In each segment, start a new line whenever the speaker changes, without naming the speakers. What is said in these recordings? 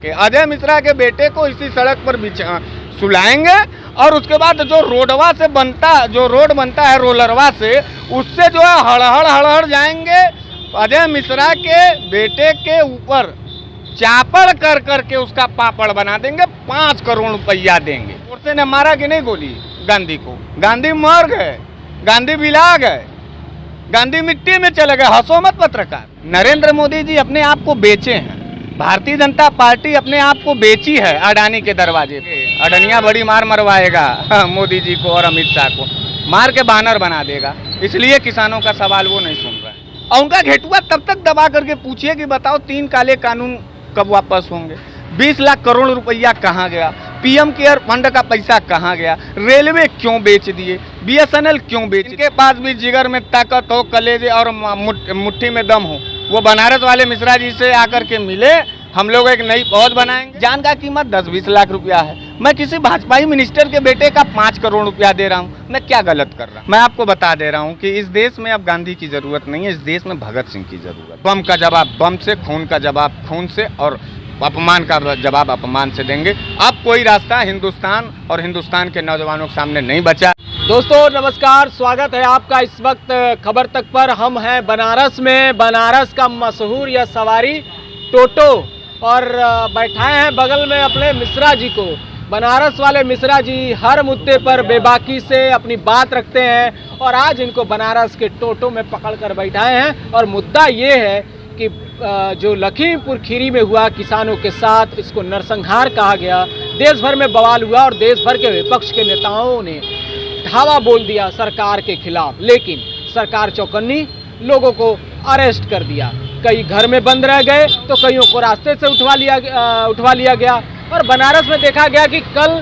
कि अजय मिश्रा के बेटे को इसी सड़क पर सुलाएंगे और उसके बाद जो रोड बनता है रोलरवा से, उससे जो है हड़हड़ जाएंगे। अजय मिश्रा के बेटे के ऊपर चापड़ कर करके उसका पापड़ बना देंगे, 5 करोड़ रुपया देंगे। पुलिस ने मारा कि नहीं गोली गांधी को? गांधी मर गए, गांधी बिला गए, गांधी मिट्टी में चले गए। हंसो मत पत्रकार। नरेंद्र मोदी जी अपने आप को बेचे हैं, भारतीय जनता पार्टी अपने आप को बेची है अडानी के दरवाजे पे। अडनिया बड़ी मार मरवाएगा मोदी जी को और अमित शाह को, मार के बानर बना देगा। इसलिए किसानों का सवाल वो नहीं सुन रहा है। और उनका घेटुआ तब तक दबा करके पूछिए कि बताओ 3 काले कानून कब वापस होंगे, 20 लाख करोड़ रुपया कहाँ गया, पीएम केयर फंड का पैसा कहाँ गया, रेलवे क्यों बेच दिए, BSNL क्यों बेच? इनके पास भी जिगर में ताकत हो, कलेजे और मुट्ठी में दम हो, वो बनारस वाले मिश्रा जी से आकर के मिले, हम लोग एक नई फौज बनाएंगे। जान का कीमत 10-20 लाख रुपया है। मैं किसी भाजपाई मिनिस्टर के बेटे का 5 करोड़ रुपया दे रहा हूँ, मैं क्या गलत कर रहा हूँ? मैं आपको बता दे रहा हूँ कि इस देश में अब गांधी की जरूरत नहीं है, इस देश में भगत सिंह की जरूरत। बम का जवाब बम से, खून का जवाब खून से और अपमान का जवाब अपमान से देंगे। अब कोई रास्ता हिंदुस्तान और हिंदुस्तान के नौजवानों के सामने नहीं बचा।
दोस्तों नमस्कार, स्वागत है आपका इस वक्त खबर तक पर। हम हैं बनारस में, बनारस का मशहूर यह सवारी टोटो, और बैठाए हैं बगल में अपने मिश्रा जी को। बनारस वाले मिश्रा जी हर मुद्दे पर बेबाकी से अपनी बात रखते हैं और आज इनको बनारस के टोटो में पकड़ कर बैठाए हैं। और मुद्दा ये है कि जो लखीमपुर खीरी में हुआ किसानों के साथ, इसको नरसंहार कहा गया। देश भर में बवाल हुआ और देश भर के विपक्ष के नेताओं ने धावा बोल दिया सरकार के खिलाफ, लेकिन सरकार चौकन्नी, लोगों को अरेस्ट कर दिया। कई घर में बंद रह गए तो कईयों को रास्ते से उठवा लिया गया। और बनारस में देखा गया कि कल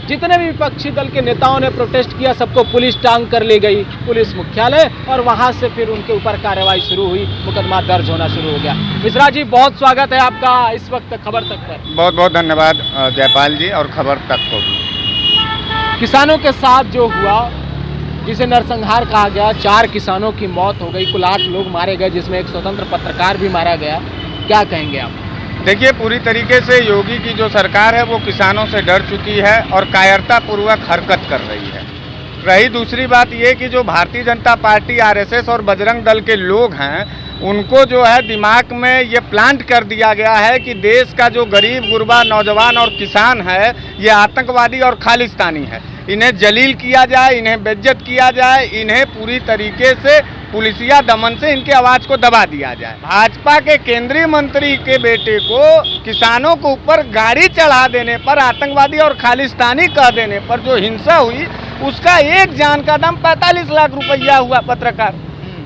जितने भी विपक्षी दल के नेताओं ने प्रोटेस्ट किया, सबको पुलिस टांग कर ले गई पुलिस मुख्यालय, और वहां से फिर उनके ऊपर कार्रवाई शुरू हुई, मुकदमा दर्ज होना शुरू हो गया। मिश्रा जी, बहुत स्वागत है आपका इस वक्त खबर तक पर।
बहुत बहुत धन्यवाद जयपाल जी, और खबर तक को भी।
किसानों के साथ जो हुआ, जिसे नरसंहार कहा गया, 4 किसानों की मौत हो गई, कुल 8 लोग मारे गए, जिसमें एक स्वतंत्र पत्रकार भी मारा गया, क्या कहेंगे आप?
देखिए, पूरी तरीके से योगी की जो सरकार है वो किसानों से डर चुकी है और कायरतापूर्वक हरकत कर रही है। रही दूसरी बात ये कि जो भारतीय जनता पार्टी, RSS और बजरंग दल के लोग हैं, उनको जो है दिमाग में ये प्लांट कर दिया गया है कि देश का जो गरीब गुरबा नौजवान और किसान है, ये आतंकवादी और खालिस्तानी है। इन्हें जलील किया जाए, इन्हें बेइज्जत किया जाए, इन्हें पूरी तरीके से पुलिसिया दमन से इनकी आवाज़ को दबा दिया जाए। भाजपा के केंद्रीय मंत्री के बेटे को किसानों के ऊपर गाड़ी चढ़ा देने पर, आतंकवादी और खालिस्तानी कह देने पर जो हिंसा हुई, उसका एक जान का दाम 45 लाख रुपया हुआ। पत्रकार,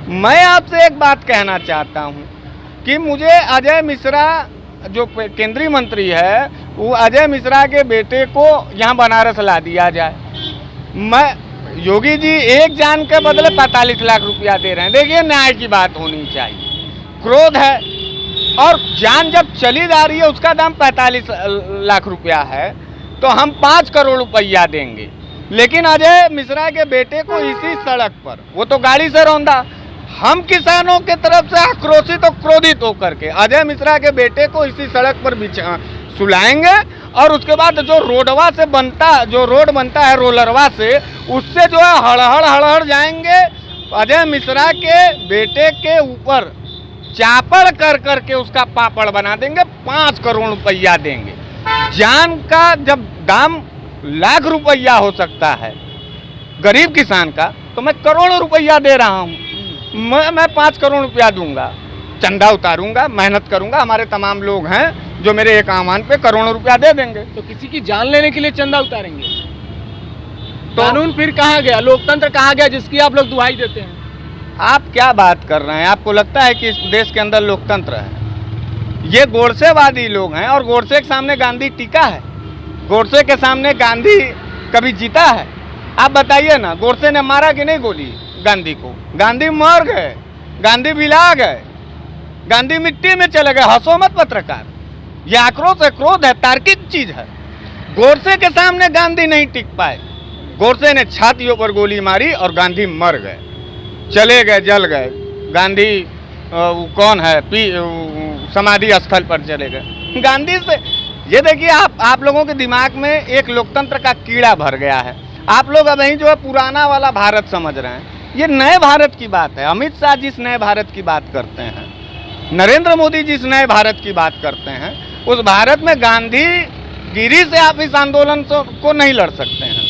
मैं आपसे एक बात कहना चाहता हूँ कि मुझे अजय मिश्रा जो केंद्रीय मंत्री है, वो अजय मिश्रा के बेटे को यहाँ बनारस ला दिया जाए। मैं योगी जी एक जान के बदले 45 लाख रुपया दे रहे हैं। देखिए, न्याय की बात होनी चाहिए। क्रोध है और जान जब चली जा रही है, उसका दाम 45 लाख रुपया है, तो हम 5 करोड़ रुपया देंगे। लेकिन अजय मिश्रा के बेटे को इसी सड़क पर, वो तो गाड़ी से रौंदा, हम किसानों के तरफ से आक्रोशित और क्रोधित होकर के अजय मिश्रा के बेटे को इसी सड़क पर सुलाएंगे और उसके बाद जो रोड बनता है रोलरवा से, उससे जो है हड़हड़ जाएंगे। अजय मिश्रा के बेटे के ऊपर चापड़ कर करके उसका पापड़ बना देंगे, 5 करोड़ रुपया देंगे। जान का जब दाम लाख रुपया हो सकता है गरीब किसान का, तो मैं करोड़ों रुपया दे रहा हूँ। मैं 5 करोड़ रुपया दूंगा, चंदा उतारूंगा, मेहनत करूंगा। हमारे तमाम लोग हैं जो मेरे एक आह्वान पे करोड़ों रुपया दे देंगे।
तो किसी की जान लेने के लिए चंदा उतारेंगे तो कानून फिर कहाँ गया, लोकतंत्र कहाँ गया जिसकी आप लोग दुहाई देते हैं?
आप क्या बात कर रहे हैं? आपको लगता है कि इस देश के अंदर लोकतंत्र है? ये गोडसेवादी लोग हैं और गोडसे के सामने गांधी टिका है। गोडसे के सामने गांधी कभी जीता है? आप बताइए ना, गोडसे ने मारा कि नहीं गोली गांधी को? गांधी मर गए, गांधी बिला गए, गांधी मिट्टी में चले गए। हंसो मत पत्रकार, यह आक्रोश है, क्रोध है, तार्किक चीज है। गोडसे के सामने गांधी नहीं टिक पाए। गोडसे ने छातियों पर गोली मारी और गांधी मर गए, चले गए, जल गए। गांधी कौन है? समाधि स्थल पर चले गए। गांधी से ये देखिए, आप लोगों के दिमाग में एक लोकतंत्र का कीड़ा भर गया है। आप लोग अब जो है पुराना वाला भारत समझ रहे हैं। ये नए भारत की बात है। अमित शाह जिस नए भारत की बात करते हैं, नरेंद्र मोदी जिस नए भारत की बात करते हैं, उस भारत में गांधी गिरी से आप इस आंदोलन को नहीं लड़ सकते हैं।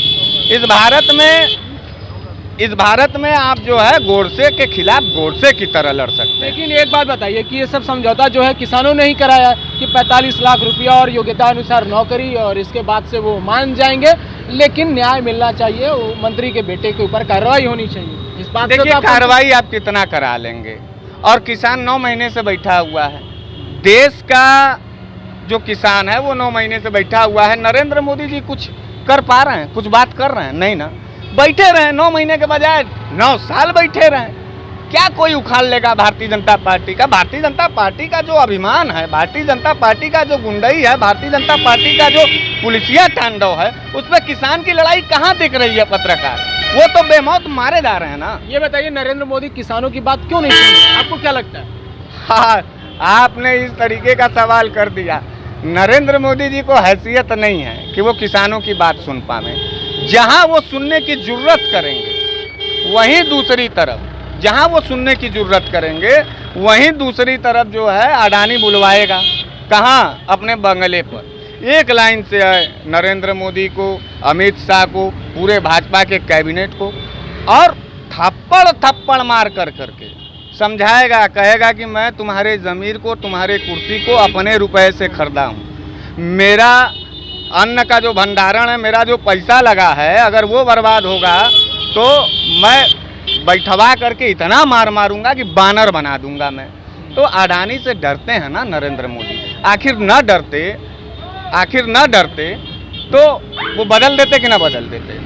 इस भारत में आप जो है गोडसे के खिलाफ गोडसे की तरह लड़ सकते हैं।
लेकिन एक बात बताइए कि ये सब समझौता जो है किसानों ने ही कराया कि 45 लाख रुपया और योग्यता अनुसार नौकरी, और इसके बाद से वो मान जाएंगे, लेकिन न्याय मिलना चाहिए, वो मंत्री के बेटे के ऊपर कार्रवाई होनी चाहिए। इस बात
देखिए, कार्रवाई आप कितना करा लेंगे, और किसान 9 महीने से बैठा हुआ है। देश का जो किसान है वो 9 महीने से बैठा हुआ है। नरेंद्र मोदी जी कुछ कर पा रहे हैं, कुछ बात कर रहे हैं? नहीं ना। बैठे रहे 9 महीने के बजाय 9 साल बैठे रहे। क्या कोई उखाड़ लेगा भारतीय जनता पार्टी का? भारतीय जनता पार्टी का जो अभिमान है, भारतीय जनता पार्टी का जो गुंडई है, भारतीय जनता पार्टी का जो पुलिसिया तांडव है, उसमें किसान की लड़ाई कहाँ दिख रही है? पत्रकार वो तो बेमौत मारे जा रहे हैं ना।
ये बताइए, नरेंद्र मोदी किसानों की बात क्यों नहीं सुन रहे? आपको क्या लगता है?
हाँ, आपने इस तरीके का सवाल कर दिया। नरेंद्र मोदी जी को हैसियत नहीं है कि वो किसानों की बात सुन पावे। जहां वो सुनने की जुर्रत करेंगे, वहीं दूसरी तरफ जहां वो सुनने की जुर्रत करेंगे, वहीं दूसरी तरफ जो है अडानी बुलवाएगा। कहाँ? अपने बंगले पर। एक लाइन से है नरेंद्र मोदी को, अमित शाह को, पूरे भाजपा के कैबिनेट को, और थप्पड़ मार करके समझाएगा, कहेगा कि मैं तुम्हारे ज़मीर को, तुम्हारे कुर्सी को अपने रुपए से खरीदा हूँ। मेरा अन्न का जो भंडारण है, मेरा जो पैसा लगा है, अगर वो बर्बाद होगा तो मैं बैठवा करके इतना मार मारूंगा कि बानर बना दूंगा मैं। तो अडानी से डरते हैं ना नरेंद्र मोदी। आखिर न डरते तो वो बदल देते कि ना बदल देते?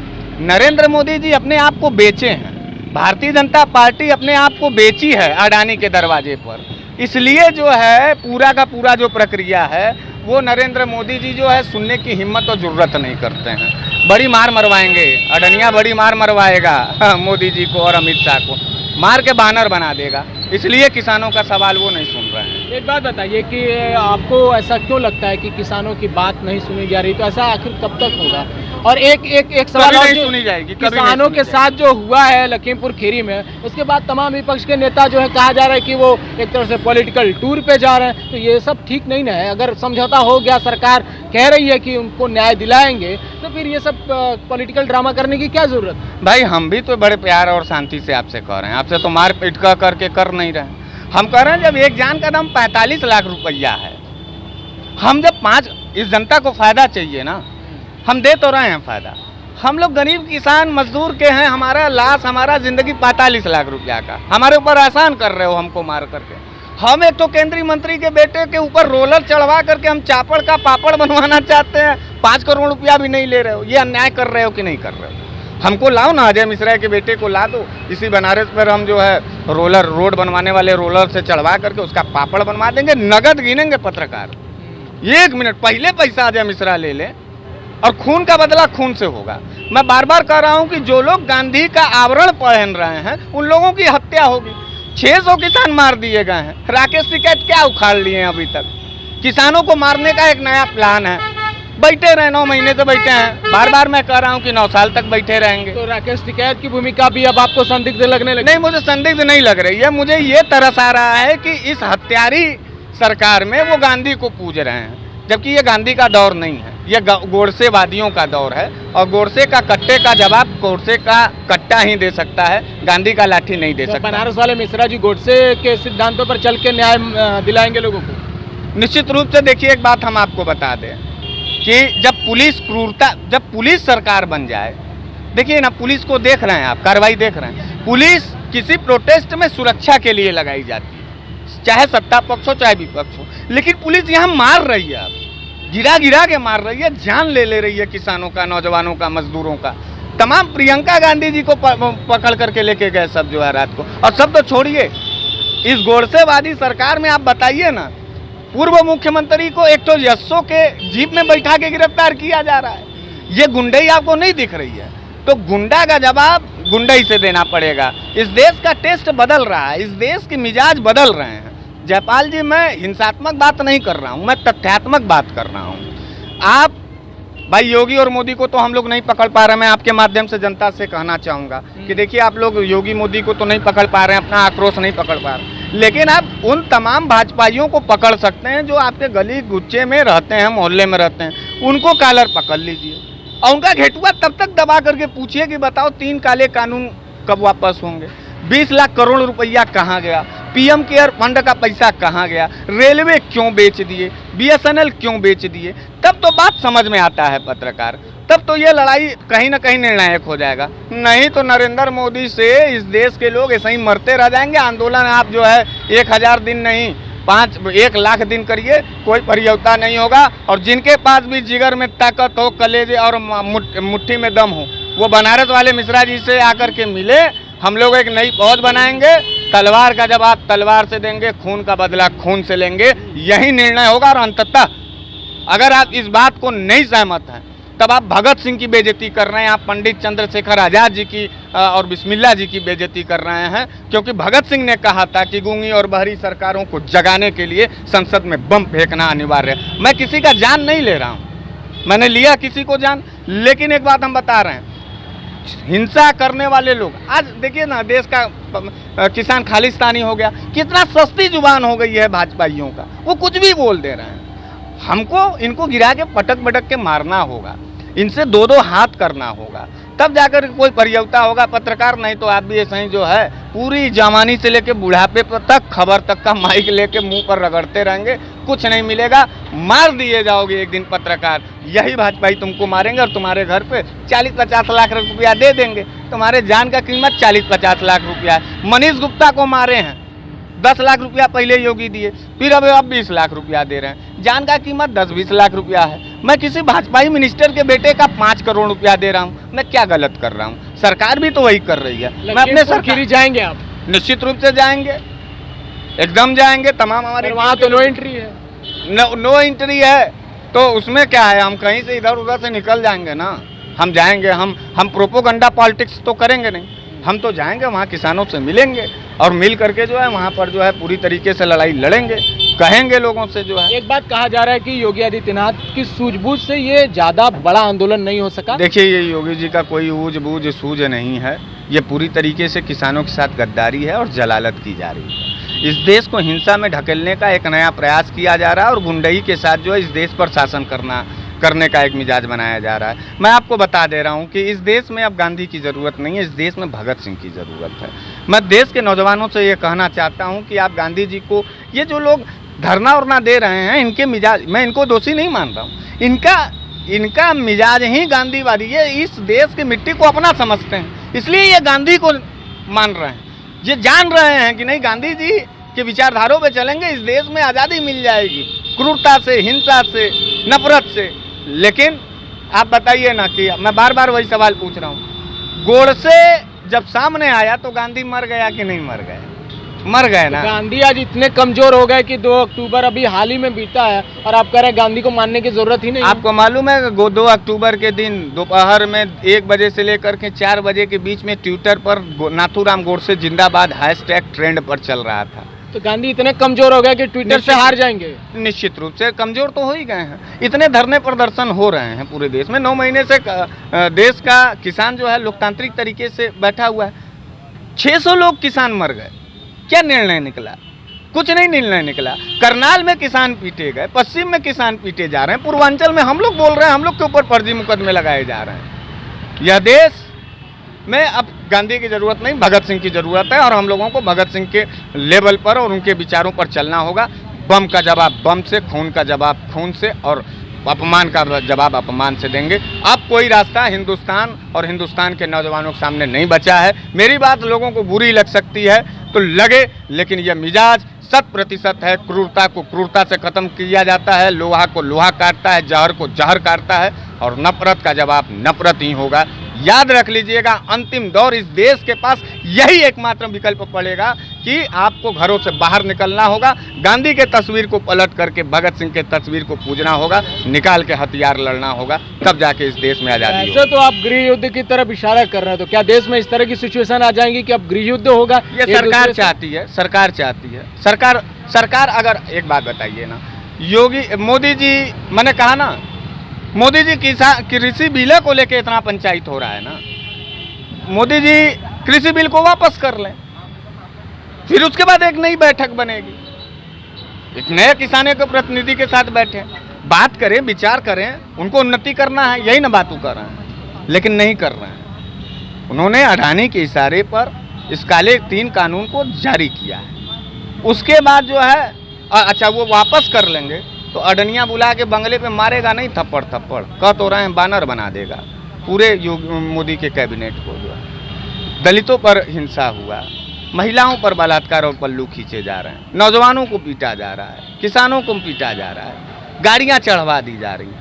नरेंद्र मोदी जी अपने आप को बेचे हैं। भारतीय जनता पार्टी अपने आप को बेची है अडानी के दरवाजे पर। इसलिए जो है पूरा का पूरा जो प्रक्रिया है, वो नरेंद्र मोदी जी जो है सुनने की हिम्मत और जरूरत नहीं करते हैं। बड़ी मार मरवाएंगे, अडनिया बड़ी मार मरवाएगा मोदी जी को और अमित शाह को, मार के बानर बना देगा। इसलिए किसानों का सवाल वो नहीं सुन रहे हैं।
एक बात बताइए कि आपको ऐसा क्यों लगता है कि किसानों की बात नहीं सुनी जा रही? तो ऐसा आखिर कब तक होगा? और एक सवाल और,
नहीं सुनी जाएगी
किसानों के साथ जो हुआ है लखीमपुर खीरी में, उसके बाद तमाम विपक्ष के नेता जो है, कहा जा रहा है कि वो एक तरह से पॉलिटिकल टूर पे जा रहे हैं। तो ये सब ठीक नहीं ना है। अगर समझौता हो गया, सरकार कह रही है कि उनको न्याय दिलाएंगे, तो फिर ये सब पॉलिटिकल ड्रामा करने की क्या जरूरत?
भाई, हम भी तो बड़े प्यार और शांति से आपसे कह रहे हैं। आपसे तो मार पीट करके कर नहीं रहे। हम कह रहे हैं जब एक जान का दाम 45 लाख रुपया है, हम जब 5, इस जनता को फायदा चाहिए ना, हम दे तो रहे हैं फायदा। हम लोग गरीब किसान मजदूर के हैं, हमारा लाश, हमारा जिंदगी 45 लाख रुपया का, हमारे ऊपर आसान कर रहे हो हमको मार करके। हम एक तो केंद्रीय मंत्री के बेटे के ऊपर रोलर चढ़वा करके हम चापड़ का पापड़ बनवाना चाहते हैं, 5 करोड़ रुपया भी नहीं ले रहे हो। ये अन्याय कर रहे हो कि नहीं कर रहे हो? हमको लाओ ना, अजय मिश्रा के बेटे को ला दो। इसी बनारस पर हम जो है रोड बनवाने वाले रोलर से चढ़वा करके उसका पापड़ बनवा देंगे। नगद गिनेंगे पत्रकार, 1 मिनट पहले पैसा अजय मिश्रा ले ले, और खून का बदला खून से होगा। मैं बार बार कह रहा हूं कि जो लोग गांधी का आवरण पहन रहे हैं, उन लोगों की हत्या होगी। 600 किसान मार दिए गए हैं। राकेश टिकैत क्या उखाड़ लिए हैं अभी तक? किसानों को मारने का एक नया प्लान है। बैठे रहे, 9 महीने से बैठे हैं। बार बार मैं कह रहा हूं कि 9 साल तक बैठे रहेंगे।
तो राकेश टिकैत की भूमिका भी अब आपको संदिग्ध लगने लगी?
नहीं, मुझे संदिग्ध नहीं लग रही है। मुझे ये तरस आ रहा है कि इस हत्यारी सरकार में वो गांधी को पूज रहे हैं, जबकि ये गांधी का दौर नहीं है, ये गोडसेवादियों का दौर है। और गोडसे का कट्टे का जवाब गोडसे का कट्टा ही दे सकता है, गांधी का लाठी नहीं दे सकता।
बनारस वाले मिश्रा जी गोडसे के सिद्धांतों पर चल के न्याय दिलाएंगे लोगों को?
निश्चित रूप से। देखिए, एक बात हम आपको बता दें कि जब पुलिस सरकार बन जाए, देखिए ना, पुलिस को देख रहे हैं आप, कार्रवाई देख रहे हैं। पुलिस किसी प्रोटेस्ट में सुरक्षा के लिए लगाई जाती है, चाहे सत्ता पक्ष हो चाहे विपक्ष हो, लेकिन पुलिस यहाँ मार रही है, आप गिरा के मार रही है, जान ले रही है किसानों का, नौजवानों का, मजदूरों का। तमाम प्रियंका गांधी जी को पकड़ करके लेके गए सब जो है रात को। और सब तो छोड़िए, इस गोडसेवादी सरकार में आप बताइए ना, पूर्व मुख्यमंत्री को एक तो यशो के जीप में बैठा के गिरफ्तार किया जा रहा है। ये गुंडई आपको नहीं दिख रही है? तो गुंडा का जवाब गुंडई से देना पड़ेगा। इस देश का टेस्ट बदल रहा है, इस देश के मिजाज बदल रहे हैं। जयपाल जी, मैं हिंसात्मक बात नहीं कर रहा हूँ, मैं तथ्यात्मक बात कर रहा हूँ। आप भाई योगी और मोदी को तो हम लोग नहीं पकड़ पा रहे। मैं आपके माध्यम से जनता से कहना चाहूँगा कि देखिए, आप लोग योगी मोदी को तो नहीं पकड़ पा रहे हैं, अपना आक्रोश नहीं पकड़ पा रहे, लेकिन आप उन तमाम भाजपाइयों को पकड़ सकते हैं जो आपके गली गुच्चे में रहते हैं, मोहल्ले में रहते हैं। उनको कॉलर पकड़ लीजिए और उनका घेटुआ तब तक दबा करके पूछिए कि बताओ 3 काले कानून कब वापस होंगे, 20 लाख करोड़ रुपया कहाँ गया, पीएम केयर फंड का पैसा कहाँ गया, रेलवे क्यों बेच दिए, बीएसएनएल क्यों बेच दिए। तब तो बात समझ में आता है पत्रकार, तब तो ये लड़ाई कहीं ना कहीं निर्णायक हो जाएगा। नहीं तो नरेंद्र मोदी से इस देश के लोग ऐसे ही मरते रह जाएंगे। आंदोलन आप जो है 1000 दिन नहीं 1 लाख दिन करिए, कोई परियोजना नहीं होगा। और जिनके पास भी जिगर में ताकत हो, कलेजे और मुट्ठी में दम हो, वो बनारस वाले मिश्रा जी से आकर के मिले। हम लोग एक नई फौज बनाएंगे, तलवार का जवाब तलवार से देंगे, खून का बदला खून से लेंगे, यही निर्णय होगा। और अंततः अगर आप इस बात को नहीं सहमत हैं, तब आप भगत सिंह की बेइज्जती कर रहे हैं, आप पंडित चंद्रशेखर आजाद जी की और बिस्मिल्लाह जी की बेइज्जती कर रहे हैं। क्योंकि भगत सिंह ने कहा था कि गूंगी और बहरी सरकारों को जगाने के लिए संसद में बम फेंकना अनिवार्य है। मैं किसी का जान नहीं ले रहा हूँ, मैंने लिया किसी को जान, लेकिन एक बात हम बता रहे हैं, हिंसा करने वाले लोग आज देखिए ना, देश का किसान खालिस्तानी हो गया, कितना सस्ती जुबान हो गई है भाजपाइयों का, वो कुछ भी बोल दे रहे हैं। हमको इनको गिरा के पटक के मारना होगा, इनसे 2-2 हाथ करना होगा, तब जाकर कोई परियोजना होगा। पत्रकार नहीं तो आप भी ऐसे ही जो है पूरी जवानी से लेके बुढ़ापे तक खबर तक का माइक लेके मुंह पर रगड़ते रहेंगे, कुछ नहीं मिलेगा, मार दिए जाओगे एक दिन पत्रकार। यही भाजपाई तुमको मारेंगे और तुम्हारे घर पे 40-50 लाख रुपया दे देंगे। तुम्हारे जान का कीमत 40-50 लाख रुपया है। मनीष गुप्ता को मारे हैं, 10 लाख रुपया पहले योगी दिए, फिर अब 20 लाख रुपया दे रहे हैं। जान का कीमत 10-20 लाख रुपया है। मैं किसी भाजपाई मिनिस्टर के बेटे का 5 करोड़ रुपया दे रहा हूँ, मैं क्या गलत कर रहा हूँ? सरकार भी तो वही कर रही है। मैं अपने सरकार
जाएंगे आप?
निश्चित रूप से जाएंगे, एकदम जाएंगे। तमाम हमारे
वहाँ तो नो एंट्री है,
नो एंट्री है, तो उसमें क्या है, हम कहीं से इधर उधर से निकल जाएंगे ना। हम जाएंगे, हम प्रोपोगंडा पॉलिटिक्स तो करेंगे नहीं, हम तो जाएंगे वहाँ किसानों से मिलेंगे और मिल करके जो है वहाँ पर जो है पूरी तरीके से लड़ाई लड़ेंगे, कहेंगे लोगों से जो है।
एक बात कहा जा रहा है कि योगी आदित्यनाथ की सूझबूझ से ये ज़्यादा बड़ा आंदोलन नहीं हो सका।
देखिए, ये योगी जी का कोई ऊझ-बूझ सूझ नहीं है, ये पूरी तरीके से किसानों के साथ गद्दारी है और जलालत की जा रही है। इस देश को हिंसा में ढकेलने का एक नया प्रयास किया जा रहा है और गुंडई के साथ जो है इस देश पर शासन करने का एक मिजाज बनाया जा रहा है। मैं आपको बता दे रहा हूं कि इस देश में अब गांधी की ज़रूरत नहीं है, इस देश में भगत सिंह की ज़रूरत है। मैं देश के नौजवानों से ये कहना चाहता हूं कि आप गांधी जी को, ये जो लोग धरना उरना दे रहे हैं, इनके मिजाज, मैं इनको दोषी नहीं मान रहा हूँ, इनका मिजाज ही गांधीवादी, ये इस देश की मिट्टी को अपना समझते हैं, इसलिए ये गांधी को मान रहे हैं। ये जान रहे हैं कि नहीं, गांधी जी के विचारधारों पे चलेंगे, इस देश में आज़ादी मिल जाएगी, क्रूरता से, हिंसा से, नफरत से। लेकिन आप बताइए ना, कि मैं बार बार वही सवाल पूछ रहा हूँ, गोडसे जब सामने आया तो गांधी मर गया कि नहीं मर गया? मर गए ना।
गांधी आज इतने कमजोर हो गए कि 2 अक्टूबर अभी हाल ही में बीता है और आप कह रहे हैं गांधी को मानने की जरूरत ही नहीं।
आपको मालूम है 2 अक्टूबर के दिन दोपहर में 1 बजे से लेकर के 4 बजे के बीच में ट्विटर पर नाथूराम गोडसे जिंदाबाद हैशटैग ट्रेंड पर चल रहा था।
तो गांधी इतने कमजोर हो गए कि ट्विटर से हार जाएंगे?
निश्चित रूप से कमजोर तो हो ही गए हैं। इतने धरने प्रदर्शन हो रहे हैं पूरे देश में, 9 महीने से देश का किसान जो है लोकतांत्रिक तरीके से बैठा हुआ है। 600 लोग किसान मर गए, क्या निर्णय निकला? कुछ नहीं निर्णय निकला। करनाल में किसान पीटे गए, पश्चिम में किसान पीटे जा रहे हैं, पूर्वांचल में हम लोग बोल रहे हैं, हम लोग के ऊपर फर्जी मुकदमे लगाए जा रहे हैं। यह देश में अब गांधी की जरूरत नहीं, भगत सिंह की जरूरत है और हम लोगों को भगत सिंह के लेवल पर और उनके विचारों पर चलना होगा। बम का जवाब बम से, खून का जवाब खून से और अपमान का जवाब अपमान से देंगे। अब कोई रास्ता हिंदुस्तान और हिंदुस्तान के नौजवानों के सामने नहीं बचा है। मेरी बात लोगों को बुरी लग सकती है तो लगे, लेकिन यह मिजाज 100% है। क्रूरता को क्रूरता से खत्म किया जाता है, लोहा को लोहा काटता है, जहर को जहर काटता है और नफरत का जवाब नफरत ही होगा। याद रख लीजिएगा, अंतिम दौर इस देश के पास यही एकमात्र विकल्प पड़ेगा कि आपको घरों से बाहर निकलना होगा, गांधी के तस्वीर को पलट करके भगत सिंह के तस्वीर को पूजना होगा, निकाल के हथियार लड़ना होगा, तब जाके इस देश में आजादी होगी।
ऐसे तो आप गृह युद्ध की तरफ इशारा कर रहे हैं, तो क्या देश में इस तरह की सिचुएशन आ जाएंगी कि अब गृह युद्ध होगा?
ये सरकार चाहती है, सरकार चाहती है, सरकार अगर एक बात बताइए ना, योगी मोदी जी, मैंने कहा ना, मोदी जी कृषि बिल को लेके इतना पंचायत हो रहा है ना, मोदी जी कृषि बिल को वापस कर लें, फिर उसके बाद एक नई बैठक बनेगी, एक नए किसानों के प्रतिनिधि के साथ बैठे, बात करें, विचार करें, उनको उन्नति करना है, यही ना बातों कर रहे हैं, लेकिन नहीं कर रहे हैं। उन्होंने अडानी के इशारे पर इस काले 3 कानून को जारी किया है। उसके बाद जो है अच्छा वो वापस कर लेंगे तो अडनिया बुला के बंगले पे मारेगा नहीं थप्पड़ थप्पड़, कह तो रहे हैं बानर बना देगा पूरे मोदी के कैबिनेट को। जो है दलितों पर हिंसा हुआ, महिलाओं पर बलात्कार और पल्लू खींचे जा रहे हैं, नौजवानों को पीटा जा रहा है, किसानों को पीटा जा रहा है, गाड़ियां चढ़वा दी जा रही हैं।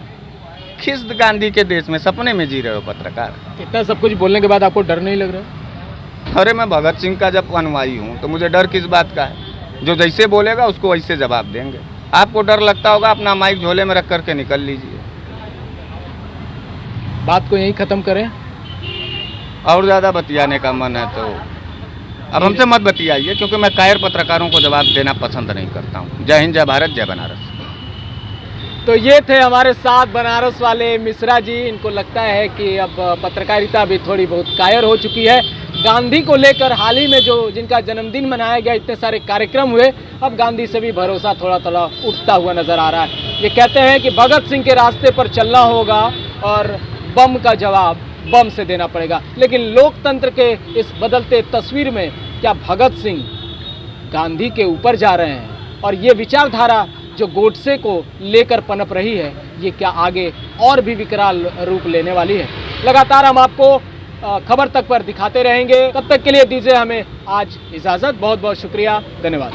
किस गांधी के देश में सपने में जी रहे हो पत्रकार?
इतना सब कुछ बोलने के बाद आपको डर नहीं लग रहा?
अरे मैं भगत सिंह का जब अनुयायी हूँ तो मुझे डर किस बात का है? जो जैसे बोलेगा उसको वैसे जवाब देंगे। आपको डर लगता होगा, अपना माइक झोले में रख करके निकल लीजिए।
बात को यहीं खत्म करें?
और ज़्यादा बतियाने का मन है तो अब हमसे मत बतियाइए, क्योंकि मैं कायर पत्रकारों को जवाब देना पसंद नहीं करता हूँ। जय हिंद, जय भारत, जय बनारस।
तो ये थे हमारे साथ बनारस वाले मिश्रा जी। इनको लगता है कि अब पत्रकारिता भी थोड़ी बहुत कायर हो चुकी है। गांधी को लेकर हाल ही में जो जिनका जन्मदिन मनाया गया, इतने सारे कार्यक्रम हुए, अब गांधी से भी भरोसा थोड़ा थोड़ा उठता हुआ नजर आ रहा है। ये कहते हैं कि भगत सिंह के रास्ते पर चलना होगा और बम का जवाब बम से देना पड़ेगा। लेकिन लोकतंत्र के इस बदलते तस्वीर में क्या भगत सिंह गांधी के ऊपर जा रहे हैं? और ये विचारधारा जो गोडसे को लेकर पनप रही है, ये क्या आगे और भी विकराल रूप लेने वाली है? लगातार हम आपको खबर तक पर दिखाते रहेंगे। तब तक के लिए दीजिए हमें आज इजाज़त। बहुत बहुत शुक्रिया, धन्यवाद।